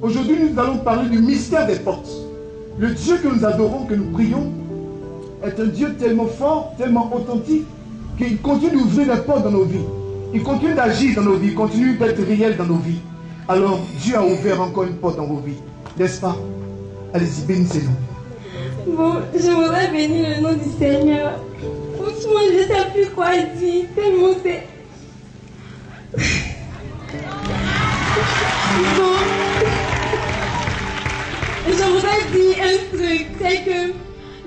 Aujourd'hui, nous allons parler du mystère des portes. Le Dieu que nous adorons, que nous prions, est un Dieu tellement fort, tellement authentique, qu'il continue d'ouvrir des portes dans nos vies. Il continue d'agir dans nos vies, il continue d'être réel dans nos vies. Alors, Dieu a ouvert encore une porte dans vos vies. N'est-ce pas? Allez-y, bénissez-nous. Bon, je voudrais bénir le nom du Seigneur. Franchement, je ne sais plus quoi dire. Tellement c'est... Bon. Je voudrais dire un truc. C'est que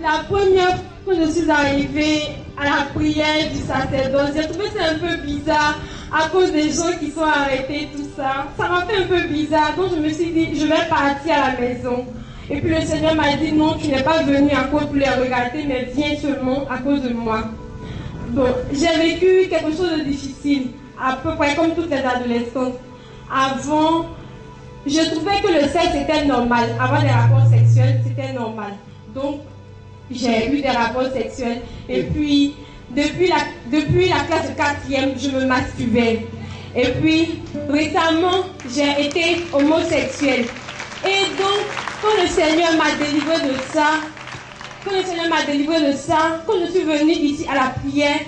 la première fois que je suis arrivée à la prière du sacerdoce, j'ai trouvé ça un peu bizarre à cause des gens qui sont arrêtés, tout ça. Ça m'a fait un peu bizarre. Donc je me suis dit, je vais partir à la maison. Et puis le Seigneur m'a dit, non, tu n'es pas venu à cause pour les regarder, mais viens seulement à cause de moi. Bon, j'ai vécu quelque chose de difficile, à peu près comme toutes les adolescentes. Avant, je trouvais que le sexe était normal. Avoir des rapports sexuels, c'était normal. Donc, j'ai eu des rapports sexuels. Et puis, depuis la classe de 4e, je me masturbais. Et puis, récemment, j'ai été homosexuelle. Et donc, quand le Seigneur m'a délivré de ça, quand je suis venue ici à la prière,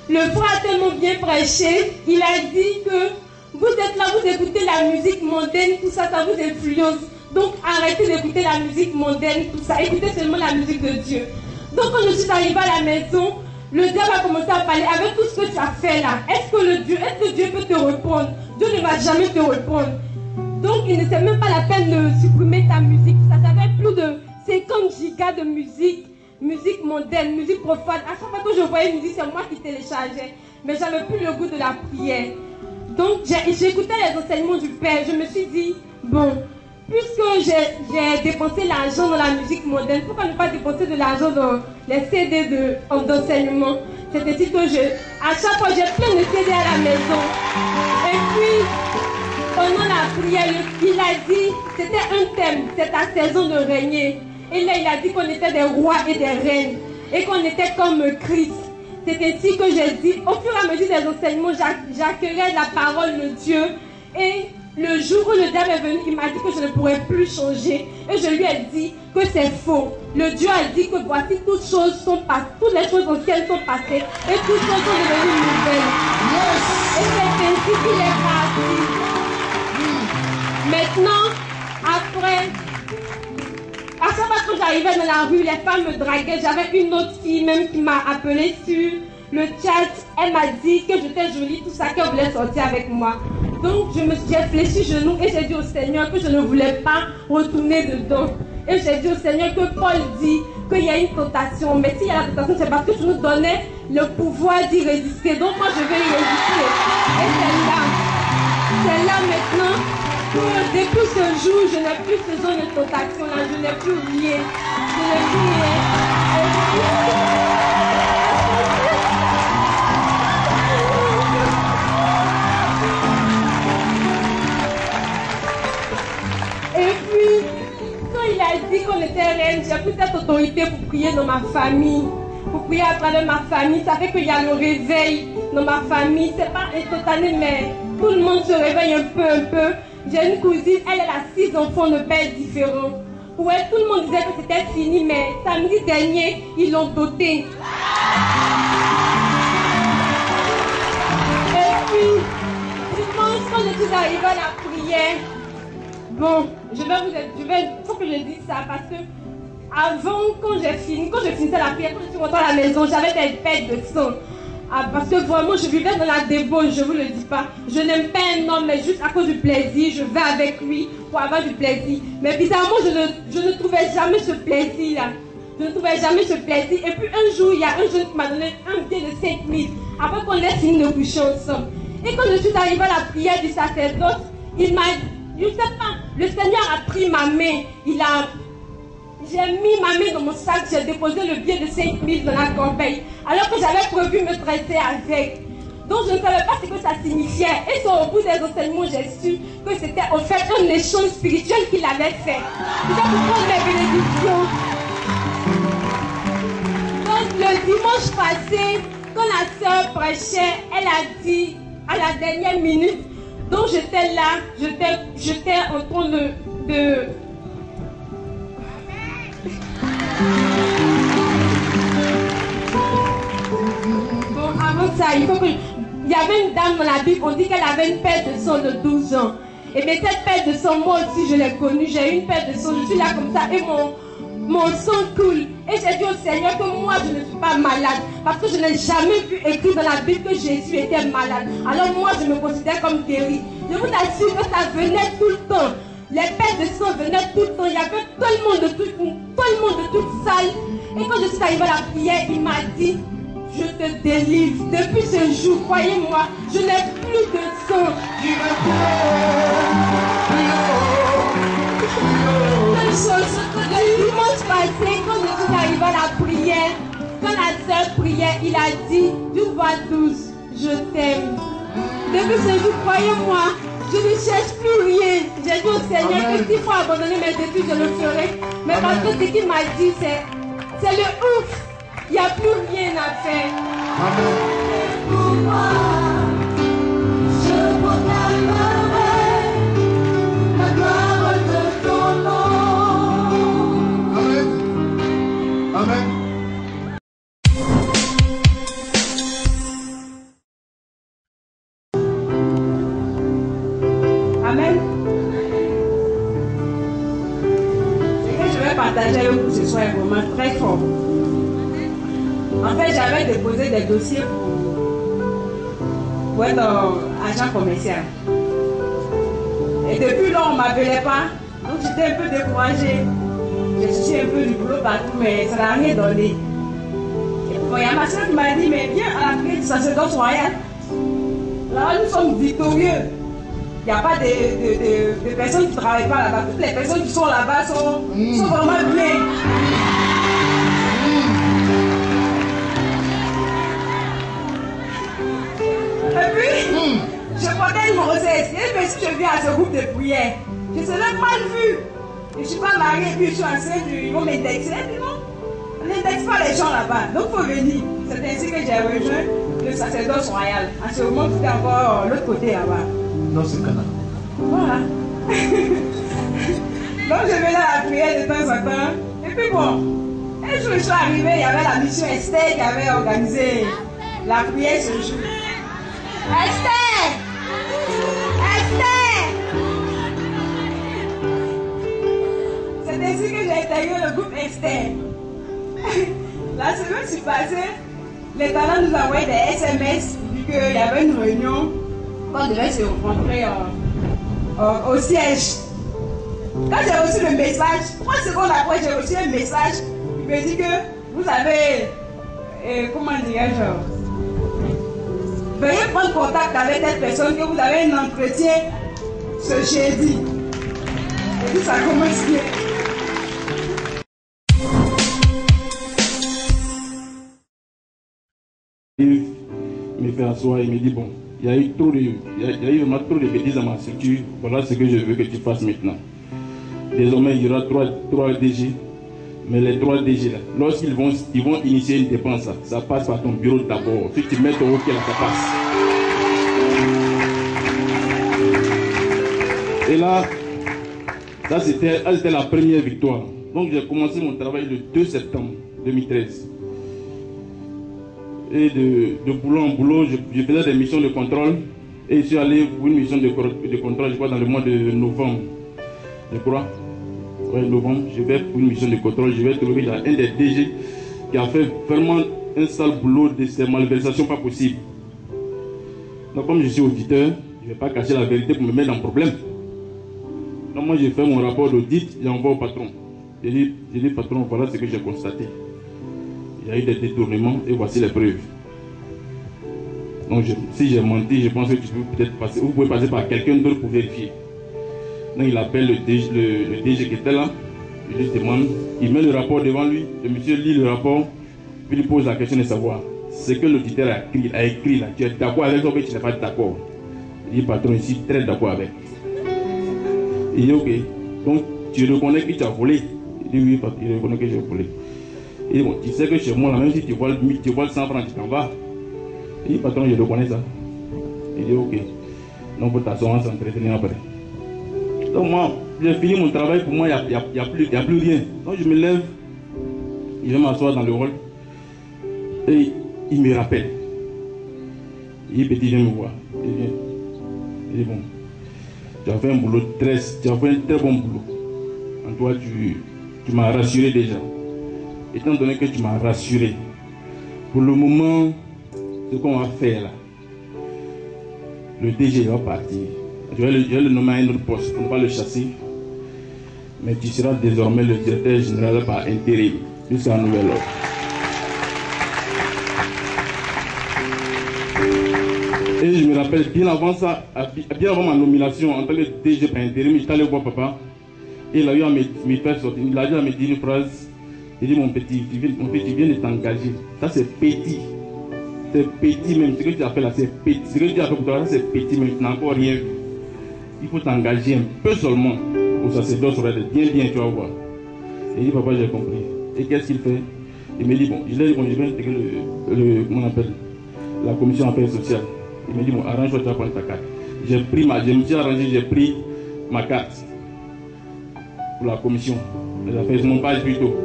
le frère a tellement bien prêché, il a dit que vous êtes là, vous écoutez la musique mondaine, tout ça, ça vous influence. Donc arrêtez d'écouter la musique mondaine, tout ça, écoutez seulement la musique de Dieu. Donc quand je suis arrivée à la maison, le diable a commencé à parler avec tout ce que tu as fait là. Est-ce que Dieu peut te répondre? Dieu ne va jamais te répondre. Donc il ne sait même pas la peine de supprimer ta musique. Ça fait plus de 50 gigas de musique mondaine, musique profane. À chaque fois que je voyais une musique, c'est moi qui téléchargeais. Mais j'avais plus le goût de la prière. Donc j'écoutais les enseignements du Père. Je me suis dit, bon, puisque j'ai dépensé l'argent dans la musique mondaine, pourquoi ne pas dépenser de l'argent dans les CD d'enseignement? C'est ainsi que à chaque fois, j'ai plein de CD à la maison. Et puis, pendant la prière, il a dit, c'était un thème, c'est ta saison de régner. Et là, il a dit qu'on était des rois et des reines. Et qu'on était comme Christ. C'est ainsi que j'ai dit, au fur et à mesure des enseignements, j'accueillais la parole de Dieu. Et le jour où le diable est venu, il m'a dit que je ne pourrais plus changer. Et je lui ai dit que c'est faux. Le Dieu a dit que voici toutes choses sont passées, toutes les choses anciennes sont passées. Et toutes choses sont devenues nouvelles. Et c'est ainsi qu'il est parti. Maintenant, après, à chaque fois que j'arrivais dans la rue, les femmes me draguaient. J'avais une autre fille même qui m'a appelée sur le chat. Elle m'a dit que j'étais jolie, tout ça, qu'elle voulait sortir avec moi. Donc j'ai fléchi genou et j'ai dit au Seigneur que je ne voulais pas retourner dedans. Et j'ai dit au Seigneur que Paul dit qu'il y a une tentation. Mais s'il y a la tentation, c'est parce que tu nous donnais le pouvoir d'y résister. Donc moi je vais y résister. Et c'est là maintenant. Depuis ce jour, je n'ai plus ce genre de tentation là, je n'ai plus rien. Je n'ai plus rien. Et puis, quand il a dit qu'on était reine, j'ai pris cette autorité pour prier dans ma famille. Pour prier à travers ma famille. Ça fait qu'il y a le réveil dans ma famille. C'est pas instantané, mais tout le monde se réveille un peu. J'ai une cousine, elle a 6 enfants de pères différents. Pour elle, tout le monde disait que c'était fini, mais samedi dernier, ils l'ont doté. Et puis, dimanche, quand je suis arrivée à la prière, bon, il faut que je dise ça parce que avant, quand je finissais la prière, quand je suis rentrée à la maison, j'avais des pètes de sang. Ah, parce que vraiment, je vivais dans la débauche, je ne vous le dis pas. Je n'aime pas un homme, mais juste à cause du plaisir, je vais avec lui pour avoir du plaisir. Mais bizarrement, je ne trouvais jamais ce plaisir-là. Je ne trouvais jamais ce plaisir. Et puis un jour, il y a un jeune qui m'a donné un billet de 5 000 après qu'on ait fini de coucher ensemble. Et quand je suis arrivée à la prière du sacerdoce, il m'a, je ne sais pas, le Seigneur a pris ma main, j'ai mis ma main dans mon sac, j'ai déposé le billet de 5 000 dans la corbeille, alors que j'avais prévu me traiter avec. Donc je ne savais pas ce que ça signifiait. Et c'est au bout des enseignements, j'ai su que c'était en fait un échange spirituel qu'il avait fait. C'était pour prendre mes bénédictions. Donc le dimanche passé, quand la sœur prêchait, elle a dit à la dernière minute, donc j'étais là, j'étais en train de Bon, avant ça, il faut que... Il y avait une dame dans la Bible, on dit qu'elle avait une perte de sang de 12 ans. Et bien cette perte de sang, moi aussi je l'ai connue. J'ai eu une perte de sang, je suis là comme ça et mon sang coule. Et j'ai dit au Seigneur que moi je ne suis pas malade. Parce que je n'ai jamais vu écrit dans la Bible que Jésus était malade. Alors moi je me considère comme guéri. Je vous assure que ça venait tout le temps. Les pertes de sang venaient tout le temps. Il y avait tout le monde de toute salle. Et quand je suis arrivée à la prière, il m'a dit: je te délivre. Depuis ce jour, croyez-moi, je n'ai plus de sang. Une chose, le dimanche passé, quand je suis arrivée à la prière, quand la sœur priait, il a dit d'une voix douce: je t'aime. Depuis ce jour, croyez-moi, je ne cherche plus rien. J'ai dit au Seigneur que s'il faut abandonner mes études, je le ferai. Mais parce que ce qu'il m'a dit, c'est le ouf. Il n'y a plus rien à faire. Amen. Pour moi, je proclamerai la gloire de ton nom. Amen. Amen. Amen. Ce que je vais partager avec vous ce soir est vraiment très fort. En fait, j'avais déposé des dossiers pour être agent commercial. Et depuis là, on ne m'appelait pas. Donc j'étais un peu découragée. J'ai cherché un peu du boulot partout, mais ça n'a rien donné. Bon, il y a ma soeur qui m'a dit: mais viens à la prière du sacerdoce royal. Là, nous sommes victorieux. Il n'y a pas de personnes qui ne travaillent pas là-bas. Toutes les personnes qui sont là-bas sont vraiment bien. Et puis, je portais une grossesse. Et puis, si je viens à ce groupe de prière, je serais mal vue. Je ne suis pas mariée, puis je suis enceinte, ils vont m'indexer. Et puis non, on n'indexe pas les gens là-bas. Donc, il faut venir. C'est ainsi que j'ai rejoint le sacerdoce royal. En ce moment, c'était encore l'autre côté là-bas. Dans ce canal. Voilà. Donc, je venais à la prière de temps en temps. Et puis bon, un jour, je suis arrivée, il y avait la mission Esther qui avait organisé la prière ce jour. Esther! Esther! C'est ainsi que j'ai intégré le groupe Esther. La semaine qui passée, l'État nous a envoyé des SMS, vu qu'il y avait une réunion, qu'on devait se rencontrer au siège. Quand j'ai reçu le message, 3 secondes après, j'ai reçu un message qui me dit que vous avez, comment dirais-je, veuillez prendre contact avec cette personne, que vous avez un entretien ce jeudi. Et puis ça commence bien. Il me fait asseoir et me dit: bon, il y a eu vraiment trop de bêtises dans ma structure, voilà ce que je veux que tu fasses maintenant. Désormais, il y aura 3 DG, mais les 3 DG là, lorsqu'ils vont initier une dépense, ça passe par ton bureau d'abord. Si tu mets ton OK là, ça passe. Et là, ça c'était la première victoire. Donc j'ai commencé mon travail le 2 septembre 2013. Et de boulot en boulot, je faisais des missions de contrôle. Et je suis allé pour une mission de contrôle, je crois, dans le mois de novembre. Je crois. Oui, novembre, je vais pour une mission de contrôle. Je vais trouver un des DG qui a fait vraiment un sale boulot de ces malversations pas possibles. Donc, comme je suis auditeur, je ne vais pas cacher la vérité pour me mettre en problème. Donc, moi, j'ai fait mon rapport d'audit, j'envoie au patron. J'ai dit, patron, voilà ce que j'ai constaté. Il y a eu des détournements et voici les preuves. Donc si j'ai menti, je pense que tu peux peut-être passer, vous pouvez passer par quelqu'un d'autre pour vérifier. Donc il appelle le DG qui était là, il lui demande, il met le rapport devant lui, le monsieur lit le rapport, puis il pose la question de savoir ce que l'auditeur a écrit là, tu es d'accord avec ça ou tu n'es pas d'accord. Il dit, patron, je suis très d'accord avec. Il dit, ok, donc tu reconnais que tu as volé. Il dit, oui, patron, il reconnaît que j'ai volé. Et bon, tu sais que chez moi, là, même si tu voles 100 francs, tu t'en vas. Il dit, patron, je reconnais ça. Il dit, ok. Donc, pour t'asseoir, on s'entretenir après. Donc moi, j'ai fini mon travail, pour moi, il n'y a plus rien. Donc je me lève, je vais m'asseoir dans le hall, et il me rappelle. Il dit, petit, viens me voir. Il vient. Il dit, bon, tu as fait un boulot tu as fait un très bon boulot. En toi, tu m'as rassuré déjà. Étant donné que tu m'as rassuré, pour le moment, ce qu'on va faire là, le DG va partir. Je vais le nommer à un autre poste pour ne pas le chasser. Mais tu seras désormais le directeur général par intérim jusqu'à un nouvel ordre. Et je me rappelle, bien avant ça, bien avant ma nomination en tant que DG par intérim, j'étais allé voir papa. Et il a eu à me faire sortir. Il a dit à me dire une phrase. Il dit, mon petit, tu viens de t'engager. Ça c'est petit. C'est petit même. Ce que tu as fait là, c'est petit. Ce que tu as fait pour toi, c'est petit même. Tu n'as encore rien vu. Il faut t'engager un peu seulement. Pour ça, c'est d'autres bien, tu vas voir. Et il dit, papa, j'ai compris. Et qu'est-ce qu'il fait? Il me dit, bon, je vais intégrer comment on appelle, la commission affaires sociales. Il me dit, bon, arrange-toi, tu vas prendre ta carte. Je me suis arrangé, j'ai pris ma carte pour la commission des affaires, non pas plutôt,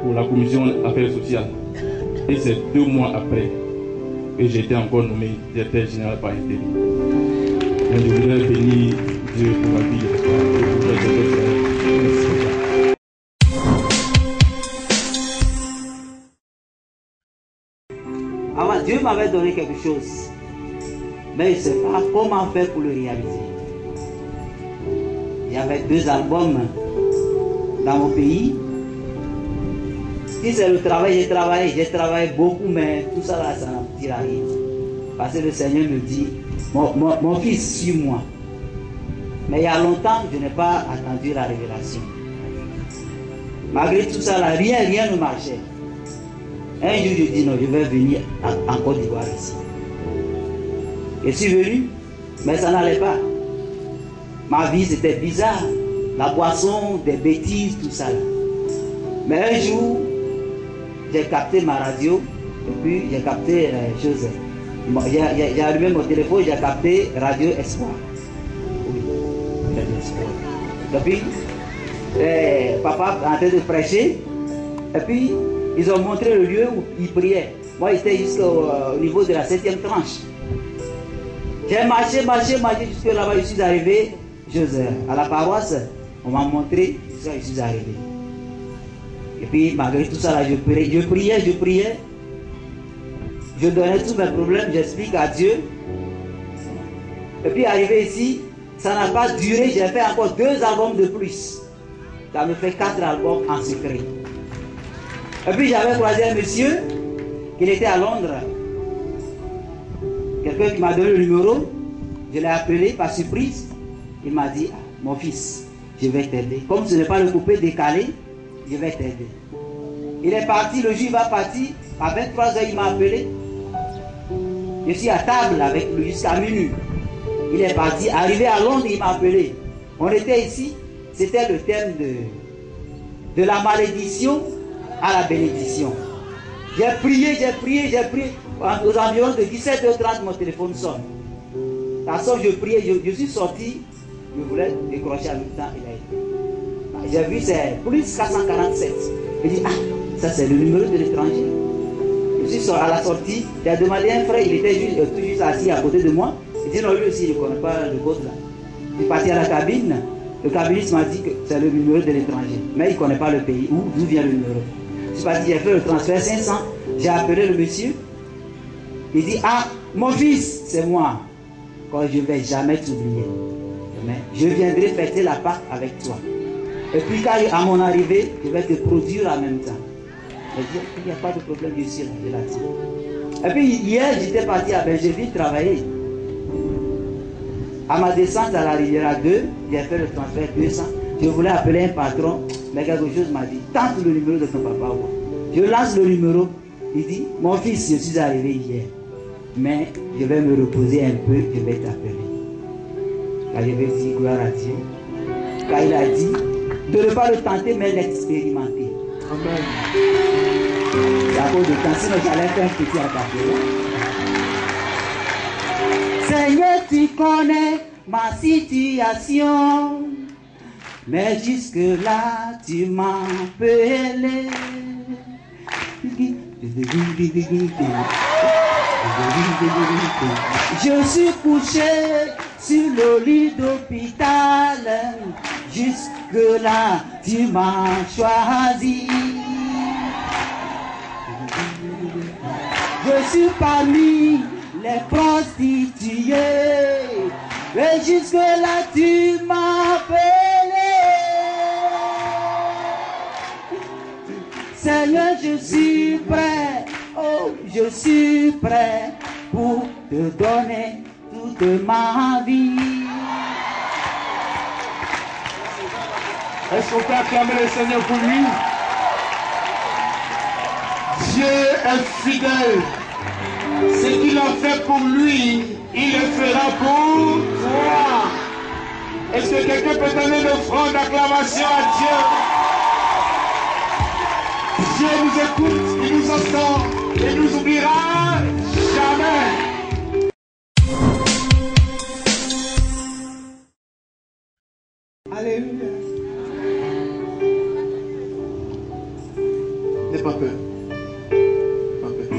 pour la commission affaires sociales. Et c'est 2 mois après que j'ai été encore nommé directeur général par intérim. Donc je voudrais bénir Dieu pour ma vie. Avant, Dieu m'avait donné quelque chose, mais je ne sais pas comment faire pour le réaliser. Il y avait 2 albums dans mon pays. Si c'est le travail, j'ai travaillé beaucoup, mais tout ça là, ça n'aboutira à rien. Parce que le Seigneur me dit, mon fils, suis-moi. Mais il y a longtemps, je n'ai pas attendu la révélation. Malgré tout ça là, rien ne marchait. Un jour, je dis non, je vais venir en Côte d'Ivoire ici. Je suis venu, mais ça n'allait pas. Ma vie, c'était bizarre. La boisson, des bêtises, tout ça là. Mais un jour, j'ai capté ma radio, et puis j'ai capté chose. J'ai allumé mon téléphone, j'ai capté Radio Espoir. Oui, Radio Espoir. Et puis, papa en train de prêcher, et puis ils ont montré le lieu où il priait. Moi, j'étais jusqu'au niveau de la 7e tranche. J'ai marché jusque là-bas, je suis arrivé à la paroisse, on m'a montré, je suis arrivé. Et puis, malgré tout ça, là, je priais. Je donnais tous mes problèmes, j'explique à Dieu. Et puis, arrivé ici, ça n'a pas duré, j'ai fait encore 2 albums de plus. Ça me fait 4 albums en secret. Et puis, j'avais croisé un monsieur, qui était à Londres. Quelqu'un qui m'a donné le numéro, je l'ai appelé par surprise. Il m'a dit, ah, mon fils, je vais t'aider. Comme ce n'est pas le coupé décalé, je vais t'aider. Il est parti, le jour il va partir, à 23h il m'a appelé. Je suis à table avec lui jusqu'à minuit. Il est parti, arrivé à Londres, il m'a appelé. On était ici, c'était le thème de la malédiction à la bénédiction. J'ai prié. Aux environs de 17h30, mon téléphone sonne. La sonne, je priais, je suis sorti, je voulais décrocher en même temps, il a été. J'ai vu, c'est plus 447. Il dit, ah, ça c'est le numéro de l'étranger. Je suis sorti à la sortie, j'ai demandé à un frère, il était tout juste assis à côté de moi. Il dit, non, lui aussi, il ne connaît pas le code là. Je suis parti à la cabine, le cabiniste m'a dit que c'est le numéro de l'étranger. Mais il ne connaît pas le pays, d'où vient le numéro. Je suis parti, j'ai fait le transfert 500, j'ai appelé le monsieur. Il dit, ah, mon fils, c'est moi. Quand je ne vais jamais t'oublier. Mais je viendrai fêter la Pâque avec toi. Et puis quand à mon arrivée, je vais te produire en même temps. Je dis, il n'y a pas de problème, je suis là. Et puis hier, j'étais parti à Benjeville travailler. À ma descente à la Riviera 2, j'ai fait le transfert 200. Je voulais appeler un patron, mais quelque chose m'a dit, tente le numéro de ton papa. Je lance le numéro. Il dit, mon fils, je suis arrivé hier. Mais je vais me reposer un peu, je vais t'appeler. Quand je vais dire gloire à Dieu, quand il a dit de ne pas le tenter, mais l'expérimenter. Amen. C'est à cause de temps, sinon j'allais faire un petit acapella. Seigneur, tu connais ma situation. Mais jusque-là, tu m'as appelé. Je suis couché sur le lit d'hôpital. Jusque-là, tu m'as choisi. Je suis parmi les prostituées. Et jusque-là, tu m'as appelé. Seigneur, je suis prêt. Oh, je suis prêt pour te donner toute ma vie. Est-ce qu'on peut acclamer le Seigneur pour lui? Dieu est fidèle. Ce qu'il a fait pour lui, il le fera pour toi. Est-ce que quelqu'un peut donner une offrande d'acclamation à Dieu? Dieu nous écoute, il nous entend et nous oubliera jamais. Alléluia. N'aie pas peur. Pas peur.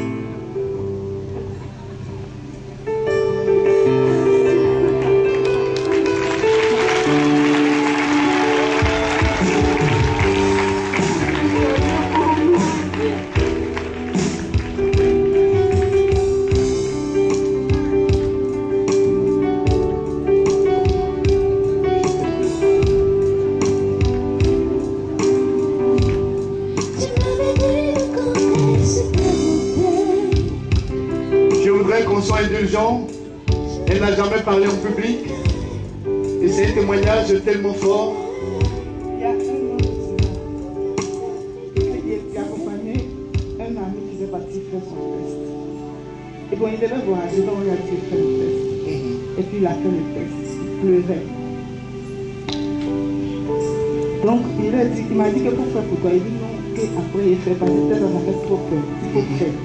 Qu'on soit indulgent. Elle n'a jamais parlé en public. Et c'est un témoignage tellement fort. Il y a un an qui accompagnait un ami qui faisait partie faire son test. Et bon, il devait voyager, donc on a dit faire le test. Et puis il a fait le test. Il pleurait. Donc il m'a dit que pour faire pourquoi. Il dit non, qu'après il fait parce que peut-être ça fait trop peur. Il faut faire.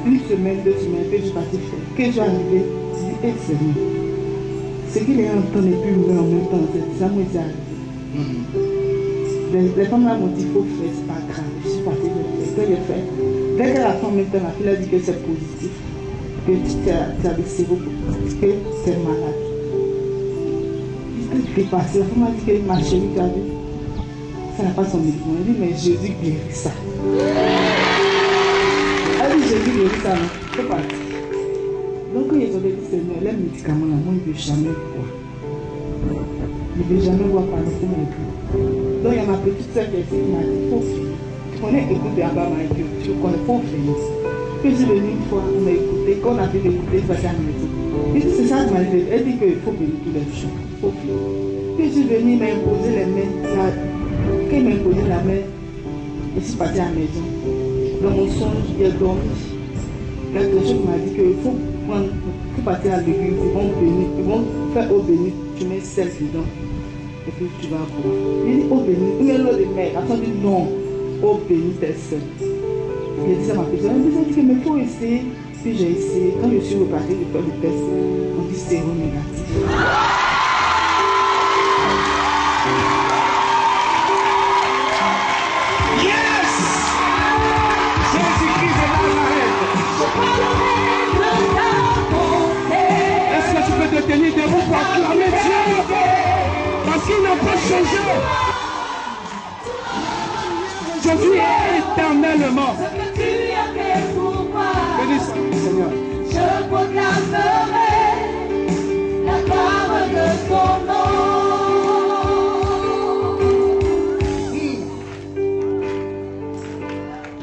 Une semaine, 2 semaines, que je suis parti faire. Que je suis arrivé, je dis, hey Seigneur, ce qu'il est en temps et puis en même temps, ça m'est arrivé. Les femmes là m'ont dit, il faut faire, c'est pas grave. Je suis parti de faire. Que j'ai fait. Dès qu'elle a fait en même temps, la fille a dit que c'est positif, que tu as des séropositifs, que tu es malade. Qu'est-ce qui est passé? La femme m'a dit que ma chérie, tu as vu, ça n'a pas son médicament. Elle dit, mais Jésus guérit ça. Elle dit, Jésus guérit ça, non? C'est parti. Donc, quand ils ont dit, Seigneur, les médicaments là, moi, il ne veut jamais boire. Il ne veut jamais boire par le fond. Donc, il y a ma petite soeur qui m'a dit, il faut faire. Tu connais, écoute, Abba m'a dit, tu connais, il faut faire. Puis, je suis venue une fois, on m'a écouté. Quand on a fait l'écouter, il va à la maison. Et c'est ça que m'a dit. Elle dit qu'il faut venir tous les jours. Il faut faire. Puis, je suis venue, il m'a imposé les mains. Quand il m'a imposé la main, je suis partie à la maison. Dans mon songe, j'ai dormi. Quelque chose m'a dit qu'il faut partir à l'église, ils vont faire eau bénite, tu mets sel dedans, et puis tu vas boire. Il dit eau bénite, il met l'eau de mer. Après, il dit non, eau bénite est seule. Il a dit ça à ma personne. Il a dit que mais il faut essayer. Puis j'ai essayé. Quand je suis reparti de faire le test, on dit séronégatif. Tenir debout pour acclamer Dieu parce qu'il n'a pas changé. Jésus est éternellement. Bénis Seigneur. Je proclamerai la gloire de ton nom.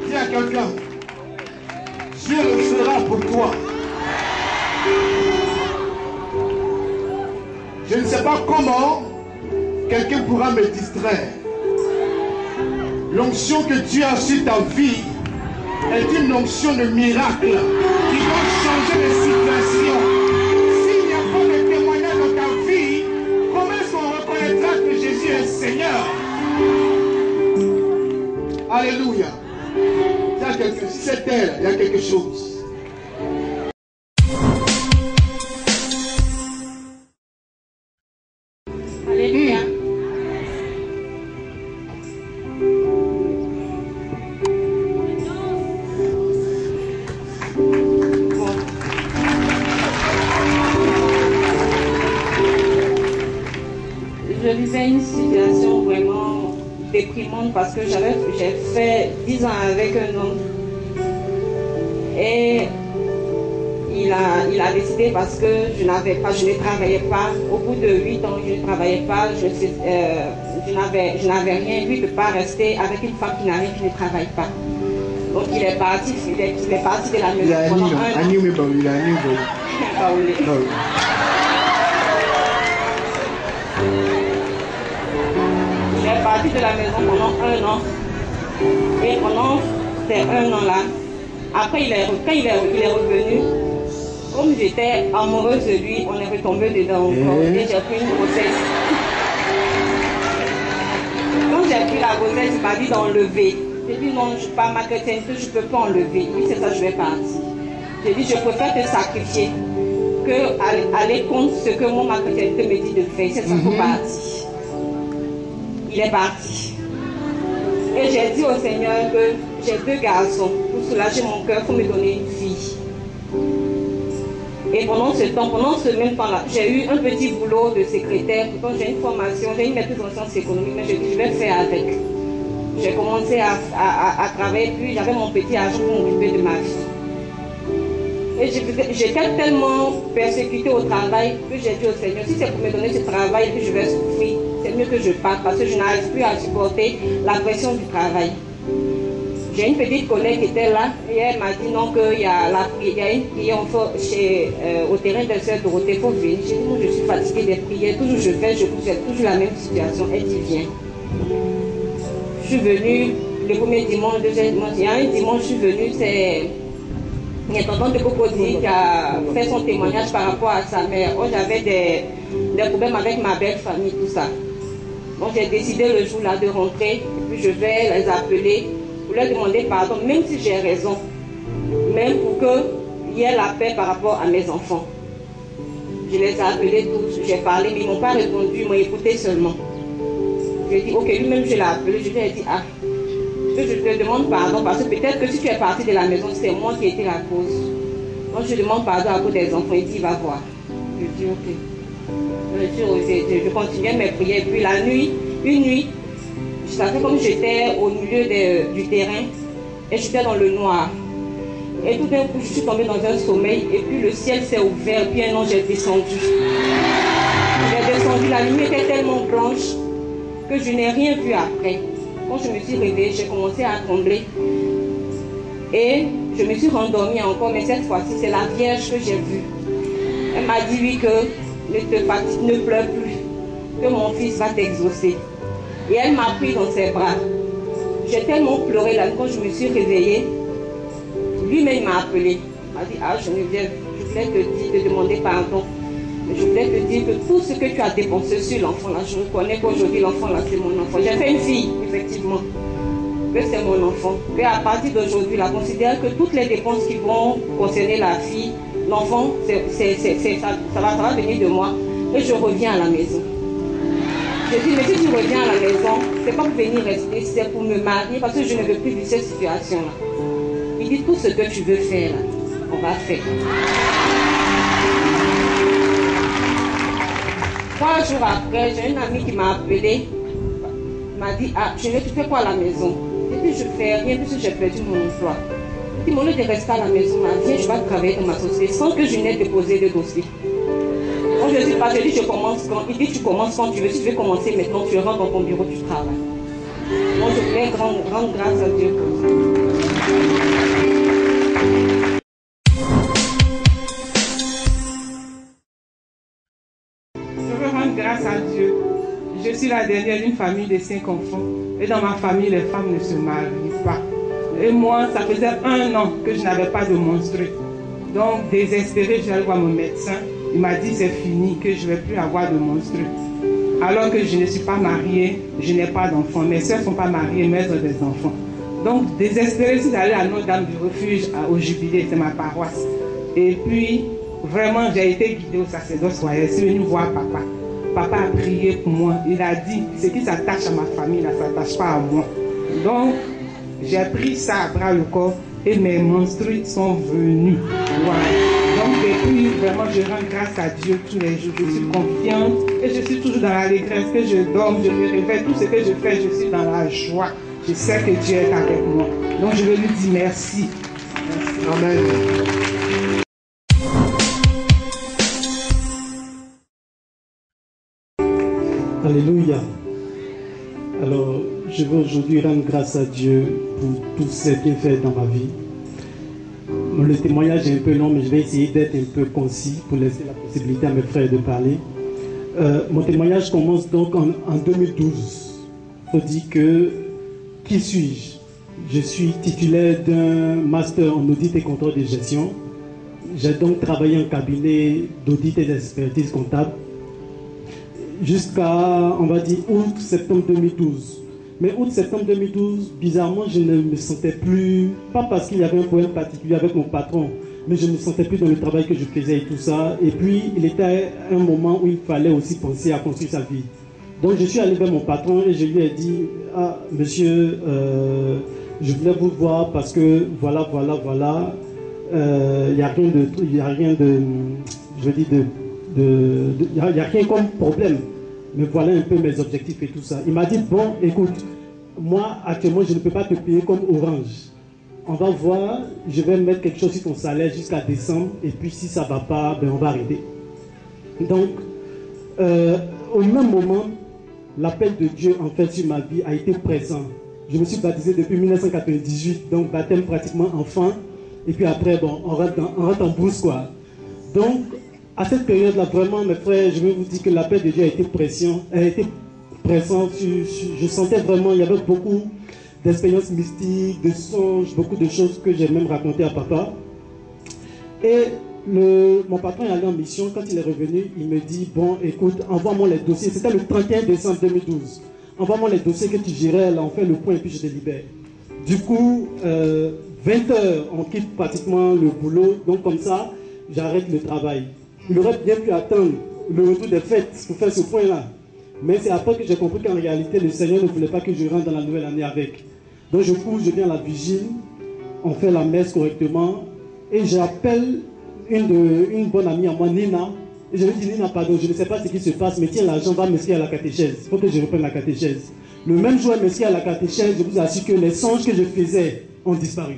Dis à quelqu'un, Dieu le fera pour toi. Je ne sais pas comment quelqu'un pourra me distraire. L'onction que Dieu a sur ta vie est une onction de miracle qui va changer les situations. S'il n'y a pas de témoignage dans ta vie, comment est-ce qu'on reconnaîtra que Jésus est Seigneur? Alléluia. Si c'est elle, il y a quelque chose. je vivais une situation vraiment déprimante parce que j'ai fait 10 ans avec un homme. Et il a décidé parce que je ne travaillais pas. Au bout de 8 ans, je ne travaillais pas, je n'avais rien. Lui ne peut pas rester avec une femme qui n'a rien, qui ne travaille pas. Donc il est parti de la maison pendant un an. Il est parti de la maison pendant un an. Et pendant ces un an-là, après quand il est revenu, comme j'étais amoureuse de lui, on est retombé dedans encore. Et j'ai pris une grossesse. Quand j'ai pris la grossesse, il m'a dit d'enlever. J'ai dit non, je ne suis pas ma chrétienne, je ne peux pas enlever. Oui, c'est ça, je vais partir. J'ai dit, je préfère te sacrifier que aller contre ce que moi, ma chrétienté me dit de faire. C'est ça qu'il faut partir. Il est parti. Et j'ai dit au Seigneur que j'ai 2 garçons. Pour soulager mon cœur, il faut me donner une fille. Et pendant ce même temps-là, j'ai eu un petit boulot de secrétaire. Donc j'ai une formation, j'ai une maîtrise en sciences économiques, mais je vais faire avec. J'ai commencé à travailler, puis j'avais mon petit argent pour m'occuper de ma fille. Et j'étais tellement persécutée au travail que j'ai dit au Seigneur, si c'est pour me donner ce travail que je vais souffrir, c'est mieux que je parte parce que je n'arrive plus à supporter la pression du travail. J'ai une petite collègue qui était là et elle m'a dit non, qu'il y a une prière au terrain de sœur Dorothée, il faut venir. J'ai dit non, je suis fatiguée des prières, toujours je fais, j'ai toujours la même situation. Elle dit viens. Je suis venue le premier dimanche, le deuxième dimanche. Il y a un dimanche, je suis venue, c'est une tonton de Cocody qui a fait son témoignage par rapport à sa mère. Oh, j'avais des problèmes avec ma belle famille, tout ça. Donc j'ai décidé le jour-là de rentrer, et puis je vais les appeler pour leur demander pardon, même si j'ai raison, même pour qu'il y ait la paix par rapport à mes enfants. Je les ai appelés tous, j'ai parlé, mais ils ne m'ont pas répondu, ils m'ont écouté seulement. J'ai dit, ok, lui-même je l'ai appelé, je lui ai dit, ah, je te demande pardon, parce que peut-être que si tu es parti de la maison, c'est moi qui ai été la cause. Donc je demande pardon à cause des enfants, il dit, il va voir. Je dis, ok. Je continuais mes prières, puis la nuit, une nuit, je savais comme j'étais au milieu du terrain, et j'étais dans le noir. Et tout d'un coup, je suis tombée dans un sommeil, et puis le ciel s'est ouvert, puis un ange est descendu. J'ai descendu, la lumière était tellement blanche, que je n'ai rien vu après. Quand je me suis réveillée, j'ai commencé à trembler. Et je me suis rendormie encore, mais cette fois-ci, c'est la Vierge que j'ai vue. Elle m'a dit, oui, que ne te fatigue, ne pleure plus, que mon fils va t'exaucer. Et elle m'a pris dans ses bras. J'ai tellement pleuré là, quand je me suis réveillée, lui-même m'a appelé. Il m'a dit, ah Geneviève, je voulais te demander pardon. Je voulais te dire que tout ce que tu as dépensé sur l'enfant là, je reconnais qu'aujourd'hui l'enfant là c'est mon enfant. J'ai fait une fille, effectivement, que c'est mon enfant. Et à partir d'aujourd'hui, là, considère que toutes les dépenses qui vont concerner la fille, l'enfant, ça va venir de moi. Et je reviens à la maison. Je dis, mais si tu reviens à la maison, c'est pas pour venir rester, c'est pour me marier parce que je ne veux plus vivre cette situation-là. Il dit, tout ce que tu veux faire, là, on va faire. 3 jours après, j'ai une amie qui m'a appelé, m'a dit, ah, tu fais quoi à la maison? J'ai dit, je fais rien puisque j'ai perdu mon emploi. Il dit, mon lieu de rester à la maison, viens, je vais travailler dans ma société sans que je n'ai déposé de dossier. Quand je dis pas, je dis, je commence quand? Il dit, tu commences quand tu veux. Si tu veux commencer maintenant, tu rentres dans ton bureau, tu travailles. Moi, je voulais rendre grâce à Dieu pour ça. Grâce à Dieu, je suis la dernière d'une famille de 5 enfants. Et dans ma famille, les femmes ne se marient pas. Et moi, ça faisait 1 an que je n'avais pas de menstrues. Donc, désespéré, j'allais voir mon médecin. Il m'a dit, c'est fini, que je ne vais plus avoir de menstrues. Alors que je ne suis pas mariée, je n'ai pas d'enfants. Mes soeurs ne sont pas mariées, mais elles ont des enfants. Donc, désespéré, je suis allée à Notre-Dame du Refuge, au Jubilé, c'est ma paroisse. Et puis, vraiment, j'ai été guidée au sacerdoce royal. Je suis venue voir papa. Papa a prié pour moi. Il a dit, ce qui s'attache à ma famille, ne s'attache pas à moi. Donc, j'ai pris ça à bras le corps et mes menstrues sont venues. Voilà. Donc, depuis, vraiment, je rends grâce à Dieu tous les jours. Je suis confiante et je suis toujours dans l'allégresse. Que je dorme, je me réveille, tout ce que je fais, je suis dans la joie. Je sais que Dieu est avec moi. Donc je vais lui dire merci. Merci. Amen. Alléluia. Alors, je veux aujourd'hui rendre grâce à Dieu pour tous ses bienfaits dans ma vie. Le témoignage est un peu long, mais je vais essayer d'être un peu concis pour laisser la possibilité à mes frères de parler. Mon témoignage commence donc en 2012. Il faut dire que, qui suis-je? Je suis titulaire d'un master en audit et contrôle de gestion. J'ai donc travaillé en cabinet d'audit et d'expertise comptable jusqu'à, on va dire, août-septembre 2012. Mais août-septembre 2012, bizarrement, je ne me sentais plus, pas parce qu'il y avait un problème particulier avec mon patron, mais je ne me sentais plus dans le travail que je faisais et tout ça. Et puis, il était un moment où il fallait aussi penser à construire sa vie. Donc, je suis allé vers mon patron et je lui ai dit, ah, monsieur, je voulais vous voir parce que voilà, il n'y a rien de, je veux dire, il n'y a rien comme problème. Mais voilà un peu mes objectifs et tout ça. Il m'a dit, bon, écoute, moi, actuellement, je ne peux pas te payer comme Orange. On va voir, je vais mettre quelque chose sur ton salaire jusqu'à décembre, et puis si ça ne va pas, ben on va arrêter. Donc, au même moment, l'appel de Dieu, en fait, sur ma vie a été présent. Je me suis baptisé depuis 1998, donc baptême pratiquement enfant, et puis après, bon, on rentre en brousse, quoi. Donc, à cette période-là, vraiment, mes frères, je vais vous dire que l'appel de Dieu a été présent. Je sentais vraiment, il y avait beaucoup d'expériences mystiques, de songes, beaucoup de choses que j'ai même racontées à papa. Et mon patron est allé en mission. Quand il est revenu, il me dit, bon, écoute, envoie-moi les dossiers. C'était le 31 décembre 2012. Envoie-moi les dossiers que tu gérais, là, on fait le point et puis je te libère. Du coup, 20h, on quitte pratiquement le boulot. Donc comme ça, j'arrête le travail. Il aurait bien pu attendre le retour des fêtes pour faire ce point-là. Mais c'est après que j'ai compris qu'en réalité, le Seigneur ne voulait pas que je rentre dans la nouvelle année avec. Donc je cours, je viens à la vigile, on fait la messe correctement, et j'appelle une bonne amie à moi, Nina, et je lui dis, Nina, pardon, je ne sais pas ce qui se passe, mais tiens, l'argent va m'inscrire à la catéchèse. Il faut que je reprenne la catéchèse. Le même jour, elle m'inscrit à la catéchèse, je vous assure que les songes que je faisais ont disparu.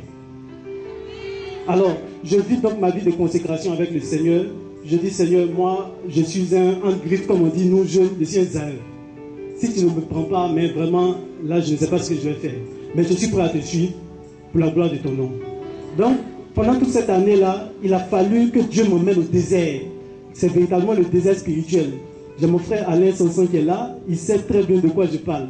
Alors, je vis donc ma vie de consécration avec le Seigneur. Je dis, Seigneur, moi, je suis un griffe, comme on dit, nous jeunes, je suis un Zahir. Si tu ne me prends pas, mais vraiment, là, je ne sais pas ce que je vais faire. Mais je suis prêt à te suivre pour la gloire de ton nom. Donc, pendant toute cette année-là, il a fallu que Dieu m'emmène au désert. C'est véritablement le désert spirituel. J'ai mon frère Alain Sanson qui est là, il sait très bien de quoi je parle.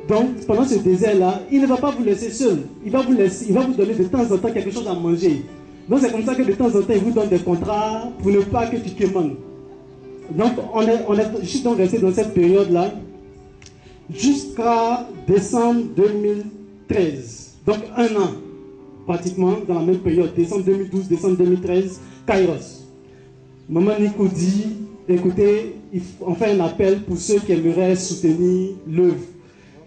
Donc, pendant ce désert-là, il ne va pas vous laisser seul. Il va vous donner de temps en temps quelque chose à manger. Donc c'est comme ça que de temps en temps, il vous donne des contrats pour ne pas que tu commandes. Donc je suis donc resté dans cette période-là jusqu'à décembre 2013. Donc un an, pratiquement dans la même période, décembre 2012, décembre 2013, Kairos. Maman Nico dit, écoutez, on fait un appel pour ceux qui aimeraient soutenir l'œuvre.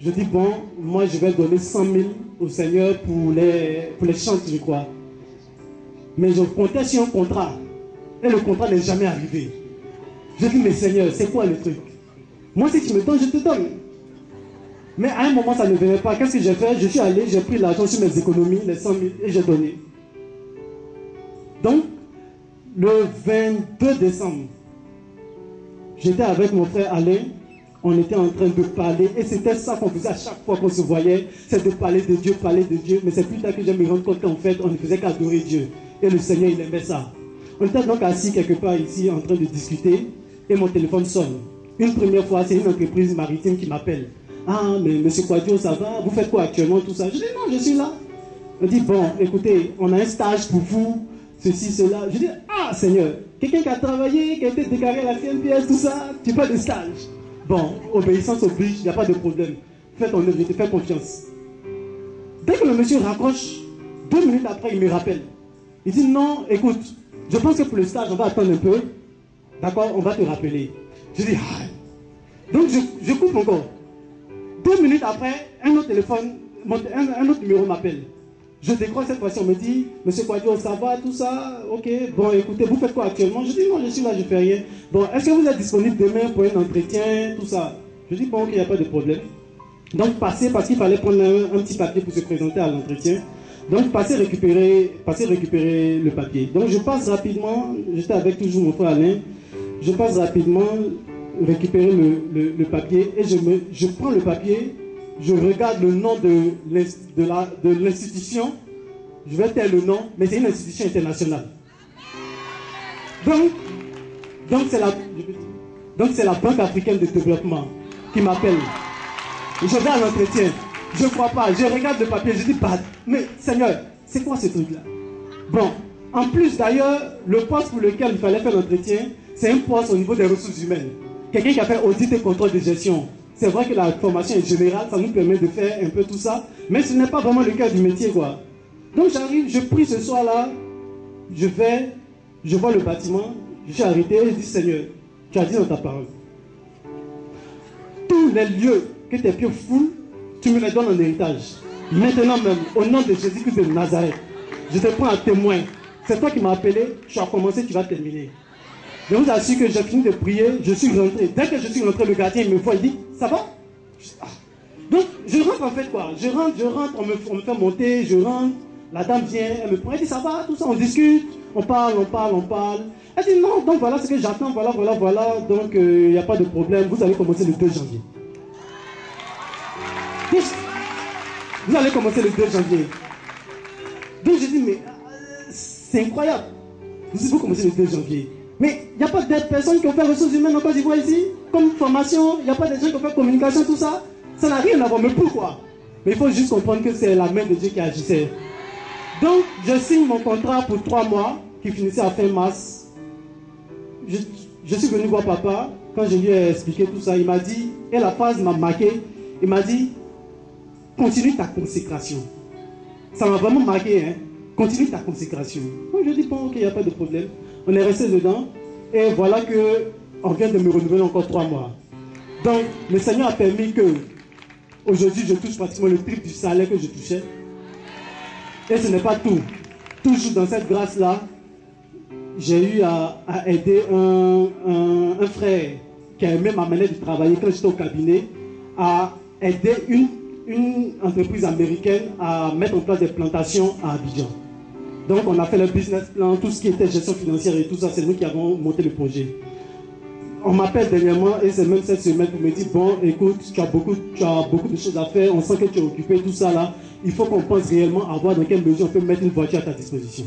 Je dis, bon, moi je vais donner 100 000 au Seigneur pour les chants, je crois. Mais je comptais sur un contrat. Et le contrat n'est jamais arrivé. Je dis, mais Seigneur, c'est quoi le truc? Moi, si tu me donnes, je te donne. Mais à un moment, ça ne venait pas. Qu'est-ce que j'ai fait? Je suis allé, j'ai pris l'argent sur mes économies, les 100 000, et j'ai donné. Donc, le 22 décembre, j'étais avec mon frère Alain. On était en train de parler. Et c'était ça qu'on faisait à chaque fois qu'on se voyait. C'est de parler de Dieu, parler de Dieu. Mais c'est plus tard que je me rends compte qu'en fait, on ne faisait qu'adorer Dieu. Et le Seigneur, il aimait ça. On était donc assis quelque part ici en train de discuter et mon téléphone sonne. Une première fois, c'est une entreprise maritime qui m'appelle. Ah, mais monsieur Quadio, ça va? Vous faites quoi actuellement, tout ça? Je dis non, je suis là. On dit, bon, écoutez, on a un stage pour vous, ceci, cela. Je dis, ah, Seigneur, quelqu'un qui a travaillé, qui a été déclaré à la CNPS, tout ça, tu parles de stage. Bon, obéissance oblige, il n'y a pas de problème. Fais ton œuvre, je te fais confiance. Dès que le monsieur raccroche, 2 minutes après, il me rappelle. Il dit non, écoute, je pense que pour le stage, on va attendre un peu. D'accord, on va te rappeler. Je dis, ah. Donc je coupe encore. 2 minutes après, un autre téléphone, un autre numéro m'appelle. Je décroche cette fois-ci, on me dit, monsieur Kouadio, ça va, tout ça, ok, bon, écoutez, vous faites quoi actuellement? Je dis, non, je suis là, je fais rien. Bon, est-ce que vous êtes disponible demain pour un entretien, tout ça? Je dis, bon, ok, il n'y a pas de problème. Donc, passez, parce qu'il fallait prendre un petit papier pour se présenter à l'entretien. Donc, passez récupérer le papier. Donc, je passe rapidement, j'étais avec toujours mon frère Alain, je passe rapidement récupérer le papier et je prends le papier, je regarde le nom de l'institution, je vais taire le nom, mais c'est une institution internationale. Donc c'est la Banque africaine de développement qui m'appelle. Je vais à l'entretien, je ne crois pas, je regarde le papier, je dis, mais Seigneur, c'est quoi ce truc-là? Bon, en plus d'ailleurs, le poste pour lequel il fallait faire l'entretien, c'est un poste au niveau des ressources humaines. Quelqu'un qui a fait audit et contrôle de gestion. C'est vrai que la formation est générale, ça nous permet de faire un peu tout ça, mais ce n'est pas vraiment le cœur du métier, quoi. Donc j'arrive, je prie ce soir-là, je vois le bâtiment, je suis arrêté et je dis, Seigneur, tu as dit dans ta parole, tous les lieux que tes pieds foulent, tu me les donnes en héritage. Maintenant même, au nom de Jésus-Christ de Nazareth, je te prends à témoin. C'est toi qui m'as appelé, tu as commencé, tu vas terminer. Je vous assure que j'ai fini de prier, je suis rentré. Dès que je suis rentré, le gardien il me voit, il dit, ça va? Donc, je rentre en fait quoi. Je rentre, on me fait monter, je rentre. La dame vient, elle me prend, elle dit, ça va, tout ça, on discute, on parle. Elle dit, non, donc voilà ce que j'attends, voilà, donc il n'y a pas de problème, vous allez commencer le 2 janvier. Vous allez commencer le 2 janvier. Donc je dis, mais c'est incroyable. Vous commencez le 2 janvier. Mais il n'y a pas de personnes qui ont fait ressources humaines en Côte d'Ivoire ici, comme formation, il n'y a pas de gens qui ont fait communication, tout ça. Ça n'a rien à voir, mais pourquoi? Mais il faut juste comprendre que c'est la main de Dieu qui agissait. Donc, je signe mon contrat pour 3 mois, qui finissait à fin mars. Je suis venu voir papa, quand je lui ai expliqué tout ça, il m'a dit, et la phrase m'a marqué, il m'a dit, continue ta consécration. Ça m'a vraiment marqué, hein. Continue ta consécration. Donc je dis, bon, ok, il n'y a pas de problème. On est resté dedans, et voilà qu'on vient de me renouveler encore 3 mois. Donc, le Seigneur a permis que, aujourd'hui, je touche pratiquement le triple du salaire que je touchais. Et ce n'est pas tout. Toujours dans cette grâce-là, j'ai eu à aider un frère qui a aimé ma manière de travailler quand j'étais au cabinet, à aider une entreprise américaine à mettre en place des plantations à Abidjan. Donc on a fait le business plan, tout ce qui était gestion financière et tout ça, c'est nous qui avons monté le projet. On m'appelle dernièrement et c'est même cette semaine pour me dire, bon écoute, tu as beaucoup de choses à faire, on sent que tu es occupé, tout ça là, il faut qu'on pense réellement à voir dans quelle mesure on peut mettre une voiture à ta disposition.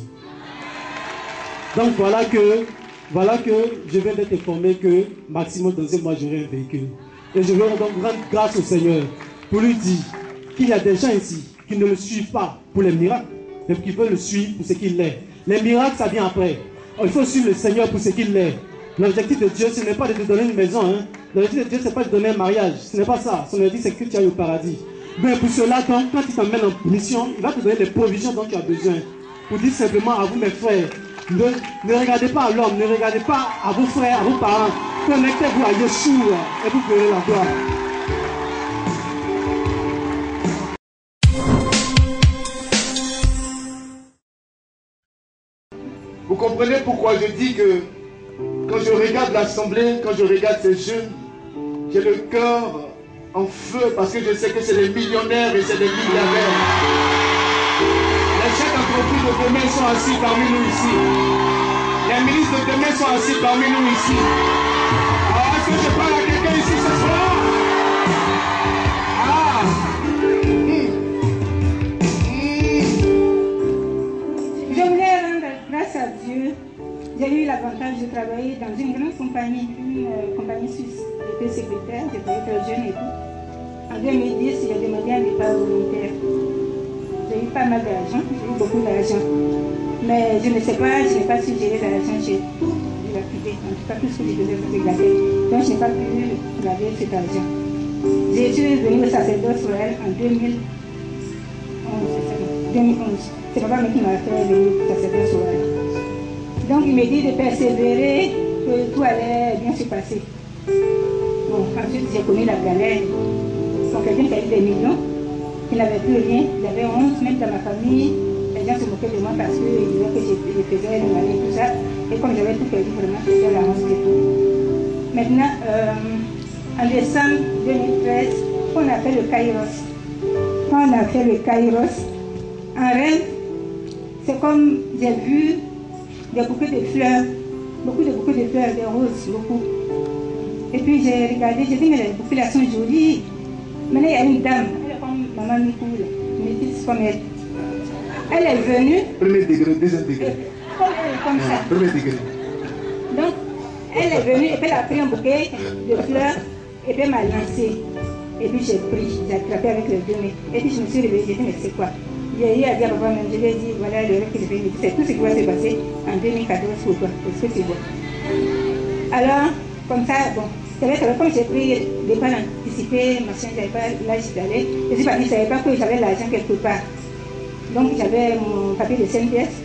Donc voilà que je viens d'être informé que maximum dans 1 mois j'aurai un véhicule. Et je veux donc rendre grâce au Seigneur pour lui dire qu'il y a des gens ici qui ne le suivent pas pour les miracles, mais qui veulent le suivre pour ce qu'il est. Les miracles, ça vient après. Il faut suivre le Seigneur pour ce qu'il est. L'objectif de Dieu, ce n'est pas de te donner une maison. Hein. L'objectif de Dieu, ce n'est pas de te donner un mariage. Ce n'est pas ça. Son objectif, c'est que tu ailles au paradis. Mais pour cela, donc, quand il t'emmène en mission, il va te donner les provisions dont tu as besoin. Pour dire simplement à vous, mes frères, ne regardez pas à l'homme, ne regardez pas à vos frères, à vos parents. Connectez-vous à Yeshua et vous verrez la gloire. Vous comprenez pourquoi je dis que quand je regarde l'assemblée, quand je regarde ces jeunes, j'ai le cœur en feu parce que je sais que c'est des millionnaires et c'est des milliardaires. Les chefs d'entreprise de demain sont assis parmi nous ici. Les ministres de demain sont assis parmi nous ici. Alors est-ce que je parle à quelqu'un ici ce soir? Ah! Je voulais rendre grâce à Dieu. J'ai eu l'avantage de travailler dans une grande compagnie, une compagnie suisse. J'étais secrétaire, j'étais très jeune et tout. En 2010, j'ai demandé un départ volontaire. J'ai eu pas mal d'argent, j'ai eu beaucoup d'argent. Mais je n'ai pas su gérer l'argent, j'ai tout dilapidé. En tout cas, tout ce que je devais regarder. Donc, je n'ai pas pu garder cet argent. Je suis venue au sacerdoce royal en 2011. C'est papa qui m'a fait venir au sacerdoce royal. Donc, il me dit de persévérer, que tout allait bien se passer. Bon, ensuite, j'ai connu la galère. Donc, quelqu'un qui a eu des millions, qui n'avais plus rien. J'avais honte, même dans ma famille. Les gens se moquaient de moi parce qu'ils disaient que je faisais une année et tout ça. Et comme j'avais tout perdu, vraiment, c'était la honte et tout. Maintenant, en décembre 2013, on a fait le Kairos. Quand on a fait le Kairos, en rêve, c'est comme j'ai vu des bouquets de fleurs, beaucoup de fleurs, des roses, beaucoup. Et puis j'ai regardé, j'ai dit, mais les bouquets là sont jolis. Maintenant, il y a une dame, elle est comme maman Nikou, métisse comme elle. Elle est venue. Premier degré, deuxième degré. Comme ça. Premier degré. Donc, elle est venue et puis elle a pris un bouquet de fleurs et puis elle m'a lancé. Et puis j'ai pris, j'ai attrapé avec les deux mains. Et puis je me suis réveillée, j'ai dit, mais c'est quoi? J'ai eu à dire à papa même, je lui ai dit, voilà le rêve que je vais me dire. C'est tout ce qui va se passer en 2014 pour toi. Est-ce que c'est bon? Alors, comme ça, bon, c'est vrai que comme j'ai pris des pas anticipés, machin, j'avais pas l'âge d'aller. Je suis partie, je ne savais pas que j'avais l'argent quelque part. Donc j'avais mon papier de 5 pièces.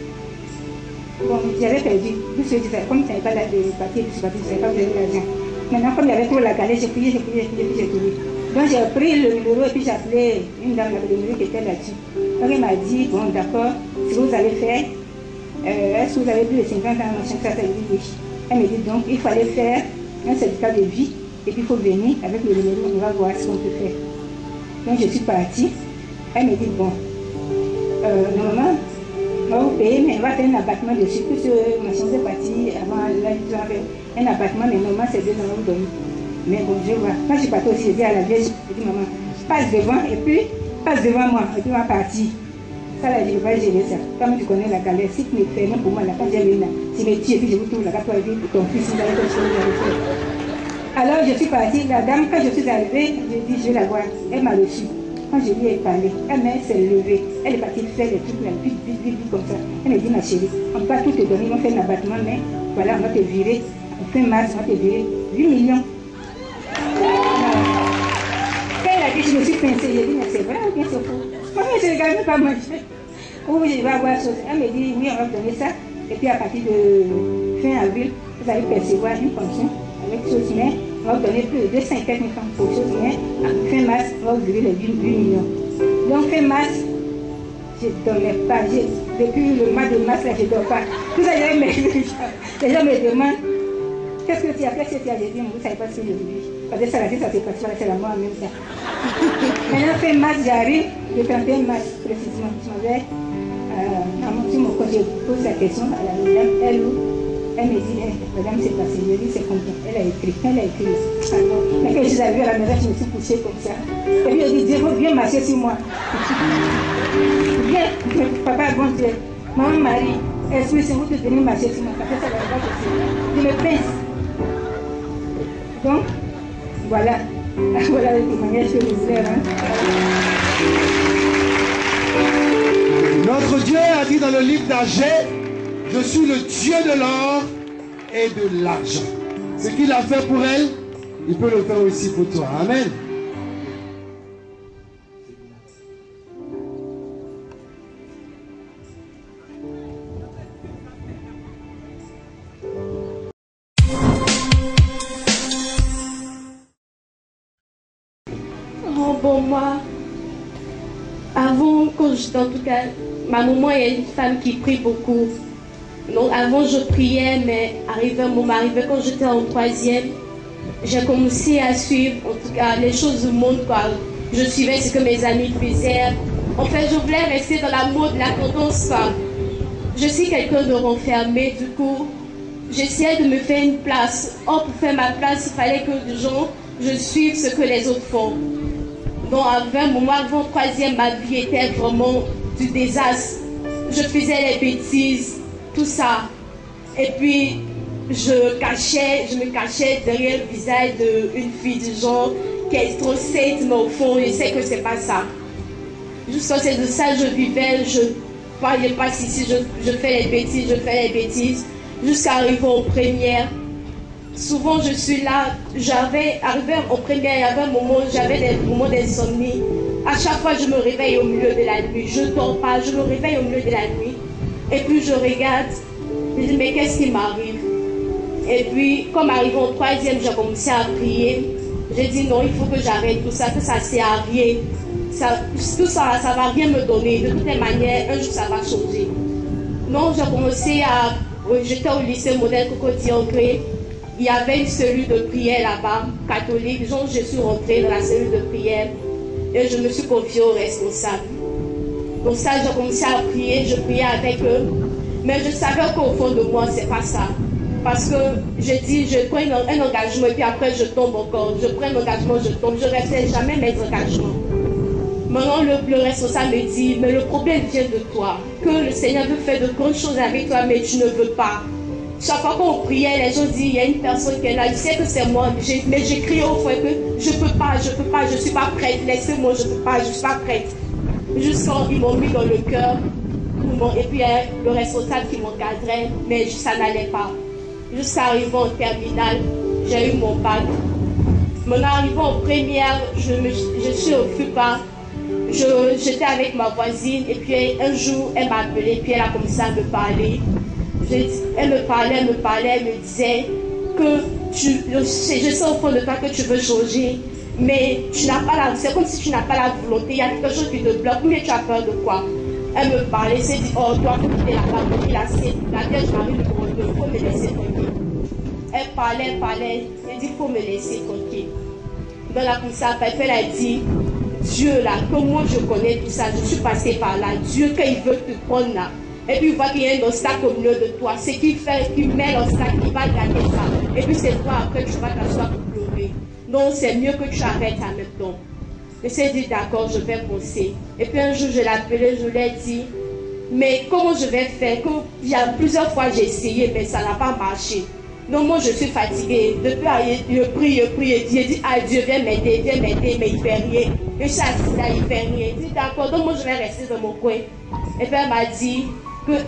Bon, j'avais perdu. Tout ce que je savais, comme je n'avais pas de papier, je ne savais pas que j'avais l'argent. Maintenant, comme il y avait trop la galère, j'ai prié, puis j'ai trouvé. Donc j'ai pris le numéro et puis j'ai appelé une dame avec le numéro qui était là-dessus. Donc elle m'a dit, bon d'accord, ce que vous allez faire, est-ce que vous avez plus de 50 ans, machin, ça, dit oui. Elle me dit donc, il fallait faire un certificat de vie et puis il faut venir avec le numéro, on va voir ce qu'on peut faire. Donc je suis partie. Elle me dit, bon, normalement, on va vous payer, mais on va faire un abattement dessus. Tout ce machin, c'est parti avant, là, ils ont fait un abattement, mais normalement, c'est 2 ans à vous donner. Mais bon, je vois. Quand je suis partie aussi, j'ai dit à la vieille, j'ai dit, maman, passe devant et puis passe devant moi. Et puis on va partir. Ça là, je ne vais pas gérer ça. Comme tu connais la galère, si tu me fais pour moi, là, quand j'ai venu là, si je me tue et puis je vous trouve là, toi et puis ton fils, il va être chose à alors je suis partie. La dame, quand je suis arrivée, j'ai dit, je vais la voir. Elle m'a reçue. Quand je lui ai parlé, elle s'est levée. Elle est partie faire des trucs là, vite, comme ça. Elle m'a dit, ma chérie, on ne peut pas tout te donner, on fait un abattement, mais voilà, on va te virer. Fin mars, on va te virer 8 millions. Quand elle a dit, je me suis pincée, j'ai dit, mais c'est vrai ou bien c'est faux? Moi, je ne regarde pas manger. Oui, je vais avoir chose. Elle me dit, oui, on va vous donner ça. Et puis à partir de fin avril, vous allez percevoir une pension avec chose, mais on va vous donner plus de 204 000 francs pour chose, mais fin mars, on va vous donner les 8 millions. Donc fin mars, je ne dormais pas. Depuis le mois de mars, là, je ne dors pas. Tout ça, les gens me demandent, qu'est-ce que tu as fait? Qu'est-ce que tu as dit? Vous ne savez pas ce que je dis. Parce que ça, ça s'est passé, c'est la mort en même temps. Maintenant, fin mars, j'arrive, le 31 mars précisément. Je m'avais, quand je pose la question à la madame, elle me dit, madame, c'est passé. Je dis, c'est combien? Elle a écrit. Alors, mais quand je suis arrivée à la maison, je me suis couchée comme ça. Et puis, elle dit, Dieu, viens marcher sur moi. Viens, papa, bon Dieu. Maman, Marie, est-ce que c'est vous de venir marcher sur moi? Parce que ça va pas passer. Je me pince. Donc, voilà. Voilà le témoignage que je voulais rendre. Notre Dieu a dit dans le livre d'Agé, je suis le Dieu de l'or et de l'argent. Ce qu'il a fait pour elle, il peut le faire aussi pour toi. Amen. Bon, moi, avant, quand j'étais en tout cas, ma maman est une femme qui prie beaucoup. Donc avant, je priais, mais arrivé un moment, quand j'étais en 3e, j'ai commencé à suivre, en tout cas, les choses du monde, quoi. Je suivais ce que mes amis faisaient. En fait, je voulais rester dans la mode, la tendance, quoi. Je suis quelqu'un de renfermé, du coup, j'essayais de me faire une place. Or, pour faire ma place, il fallait que les gens, je suive ce que les autres font. Donc, à un moment, avant 3e, ma vie était vraiment du désastre. Je faisais les bêtises, tout ça. Et puis, je me cachais derrière le visage d'une fille du genre qui est trop sainte, mais au fond, je sais que c'est pas ça. Jusqu'à ce de ça, je vivais, je passe ici, je fais les bêtises, jusqu'à arriver en première. Souvent, je suis là, j'avais arrivé en première, il y avait un moment, j'avais des moments d'insomnie. À chaque fois, je me réveille au milieu de la nuit. Je ne dors pas, je me réveille au milieu de la nuit. Et puis, je regarde, je dis, mais qu'est-ce qui m'arrive? Et puis, comme arrivé en 3e, j'ai commencé à prier. J'ai dit, non, il faut que j'arrête tout ça, que ça ne sert à rien. tout ça, ça va rien me donner. De toutes les manières, un jour ça va changer. Donc j'ai commencé à... J'étais au lycée modèle Coco-Diangré. Il y avait une cellule de prière là-bas, catholique. Donc je suis rentrée dans la cellule de prière et je me suis confiée aux responsables. Donc ça, j'ai commencé à prier, je priais avec eux. Mais je savais qu'au fond de moi, c'est pas ça. Parce que j'ai dit, je prends un engagement et puis après je tombe encore. Je prends un engagement, je tombe. Je ne respecte jamais mes engagements. Maintenant, le responsable me dit, mais le problème vient de toi. Que le Seigneur veut faire de grandes choses avec toi, mais tu ne veux pas. Chaque fois qu'on priait, les gens disent, il y a une personne qui est là, il sait que c'est moi. Mais j'ai crié au fond que je ne peux pas, je ne suis pas prête. Laissez-moi, je ne peux pas, je ne suis pas prête. Jusqu'à ils m'ont mis dans le cœur. Et puis le responsable qui m'encadrait, mais ça n'allait pas. Jusqu'à arriver en terminale, j'ai eu mon bac. Maintenant, arrivant en première, je suis au FUPA. J'étais avec ma voisine et puis un jour, elle m'a appelé puis elle a commencé à me parler. Elle me parlait, elle me disait que je sais au fond de toi que tu veux changer, mais tu n'as pas c'est comme si tu n'as pas la volonté, il y a quelque chose qui te bloque, mais tu as peur de quoi? Elle me parlait, elle s'est dit, oh, toi, tu es la Vierge Marie numéro 2, il faut me laisser tranquille. Elle parlait, elle dit, il faut me laisser tranquille. Dans la poussade, elle a dit, Dieu là, que moi je connais tout ça, je suis passée par là, Dieu, quand il veut te prendre là, et puis il voit qu'il y a un obstacle au milieu de toi, c'est qu'il fait, qu'il met l'obstacle, il va gagner ça, et puis c'est toi après tu vas t'asseoir pour pleurer. Donc c'est mieux que tu arrêtes en même temps. Je s'est dit d'accord, je vais penser. Et puis un jour je l'ai appelé, je lui ai dit, mais comment je vais faire? Il y a plusieurs fois j'ai essayé, mais ça n'a pas marché. Donc moi je suis fatiguée. Depuis je prie, j'ai dit, ah Dieu viens m'aider, mais il fait rien. Et je suis assise là, il fait rien. Il dit d'accord, donc moi je vais rester dans mon coin. Et puis elle m'a dit,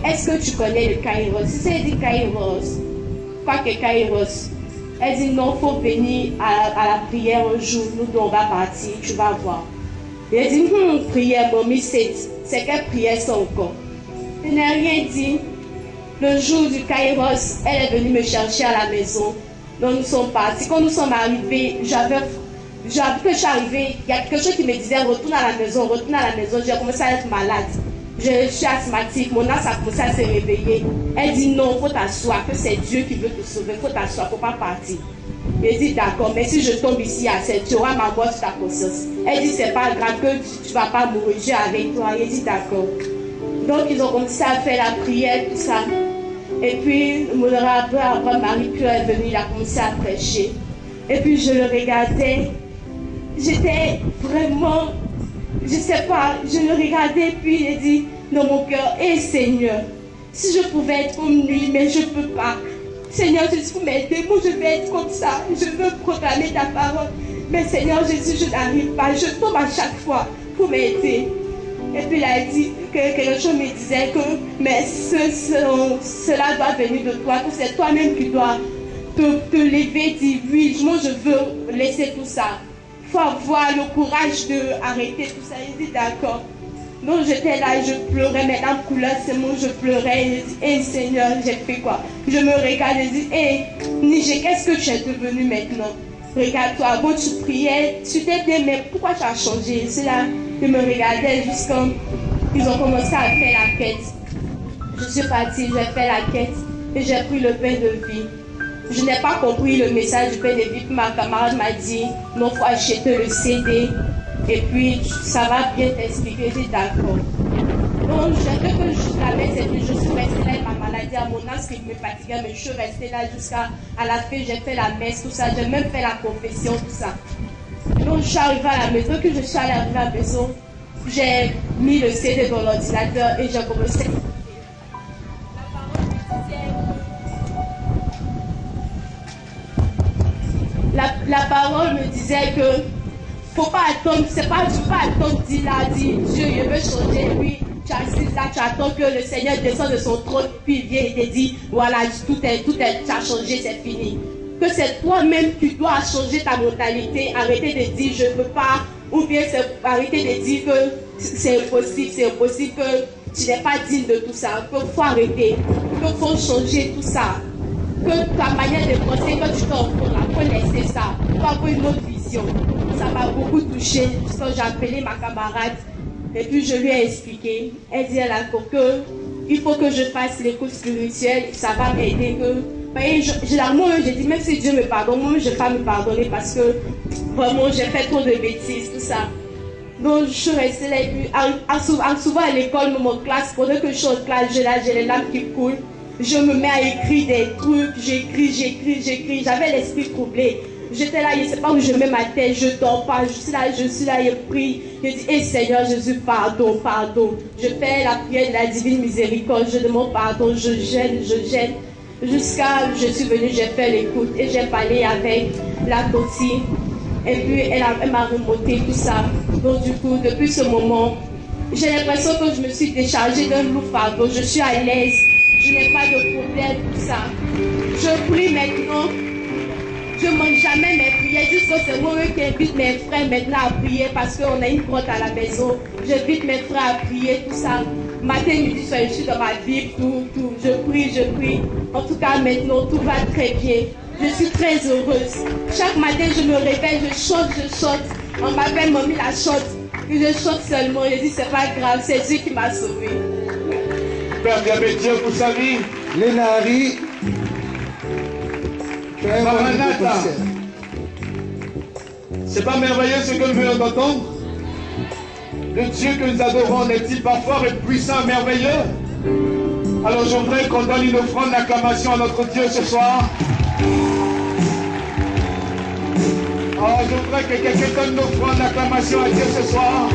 est-ce que tu connais le Kairos? Si c'est dit Kairos, quoi que Kairos? Elle dit non, il faut venir à la prière un jour, nous on va partir, tu vas voir. Et elle dit, prière, mommy, c'est quelle prière ça encore? Je n'ai rien dit. Le jour du Kairos, elle est venue me chercher à la maison. Donc nous sommes partis. Quand nous sommes arrivés, quand je suis arrivée, il y a quelque chose qui me disait retourne à la maison, retourne à la maison. J'ai commencé à être malade. Je suis asthmatique, mon âme a commencé à se réveiller. Elle dit non, il faut t'asseoir, que c'est Dieu qui veut te sauver, il faut t'asseoir, il ne faut pas partir. Elle dit d'accord, mais si je tombe ici, tu auras ma mort sur ta conscience. Elle dit c'est pas grave, que tu ne vas pas mourir, je suis avec toi. Elle dit d'accord. Donc ils ont commencé à faire la prière, tout ça. Et puis, mon rappeur, Marie-Pierre est venue, il a commencé à prêcher. Et puis je le regardais, j'étais vraiment, je ne sais pas, je le regardais, puis j'ai dit dans mon cœur, hé Seigneur, si je pouvais être comme lui, mais je ne peux pas. Seigneur Jésus, vous m'aidez, moi je vais être comme ça, je veux proclamer ta parole. Mais Seigneur Jésus, je n'arrive pas, je tombe à chaque fois pour m'aider. Et puis il a dit que quelque chose me disait que mais cela doit venir de toi, que c'est toi-même qui dois te lever, dire oui, moi je veux laisser tout ça. Il faut avoir le courage d'arrêter tout ça. Il dit d'accord. Donc j'étais là, je pleurais, maintenant couleur, c'est moi, je pleurais. Il dit, hé Seigneur, j'ai fait quoi? Je me regarde et dis, hé Niger, qu'est-ce que tu es devenu maintenant? Regarde-toi, avant tu priais, tu t'es bien, mais pourquoi tu as changé? C'est là, je me regardais jusqu'à ils ont commencé à faire la quête. Je suis partie, j'ai fait la quête et j'ai pris le pain de vie. Je n'ai pas compris le message du pain de vie. Ma camarade m'a dit, non, il faut acheter le CD et puis ça va bien t'expliquer. J'ai dit d'accord. Donc, j'ai fait que je l'avais, je suis restée là avec ma maladie à mon âge qui me fatiguait, mais je suis restée là jusqu'à la fin, j'ai fait la messe, tout ça, j'ai même fait la confession, tout ça. Donc, je suis arrivée à la maison, que je suis arrivée à la maison, j'ai mis le CD dans l'ordinateur et j'ai commencé. La parole me disait que faut pas attendre, c'est pas, tu peux pas attendre, dis Dieu, je veux changer, oui. Tu assis là, tu attends que le Seigneur descende de son trône, puis il vient et te dit, voilà, tout est, tu as changé, c'est fini. Que c'est toi-même qui dois changer ta mentalité, arrêter de dire je ne peux pas, ou bien arrêter de dire que c'est impossible, que tu n'es pas digne de tout ça, qu'il faut arrêter, qu'il faut changer tout ça. que ta manière de penser quand tu t'enfonces là, faut laisser ça, faut avoir une autre vision. Ça m'a beaucoup touchée. J'ai appelé ma camarade et puis je lui ai expliqué. Elle dit à la cour que il faut que je fasse l'écoute spirituelle, ça va m'aider. Généralement, j'ai dit, même si Dieu me pardonne, moi, je ne vais pas me pardonner parce que vraiment, j'ai fait trop de bêtises, tout ça. Donc, je suis restée là et puis, souvent à l'école, mon classe, pendant que je suis en classe, j'ai les larmes qui coulent. Je me mets à écrire des trucs, j'écris. J'avais l'esprit troublé. J'étais là, je ne sais pas où je mets ma tête, je ne dors pas, je suis là, je prie. Je dis, hey Seigneur Jésus, pardon. Je fais la prière de la divine miséricorde, je demande pardon, je gêne. Jusqu'à, je suis venue, j'ai fait l'écoute et j'ai parlé avec la Toti. Et puis, elle m'a remonté tout ça. Donc, du coup, depuis ce moment, j'ai l'impression que je me suis déchargée d'un lourd fardeau. Je suis à l'aise, je n'ai pas de problème, tout ça. Je prie maintenant. Je ne mange jamais mes prières, jusqu'à ce moment qui invite mes frères maintenant à prier parce qu'on a une grotte à la maison. J'invite mes frères à prier, tout ça. Matin, midi, soir, je suis dans ma Bible, tout. Je prie. En tout cas, maintenant, tout va très bien. Je suis très heureuse. Chaque matin, je me réveille, je chante. On m'appelle Mamie la chante. Et je chante seulement. Je dis, c'est pas grave, c'est Dieu qui m'a sauvée. Père, bien Dieu pour sa vie. Lénari. Maranatha. C'est pas merveilleux ce que nous venons d'entendre? Le Dieu que nous adorons n'est-il pas fort et puissant, merveilleux? Alors je voudrais qu'on donne une offrande d'acclamation à notre Dieu ce soir. Alors je voudrais que quelqu'un donne une offrande d'acclamation à Dieu ce soir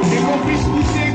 et qu'on puisse pousser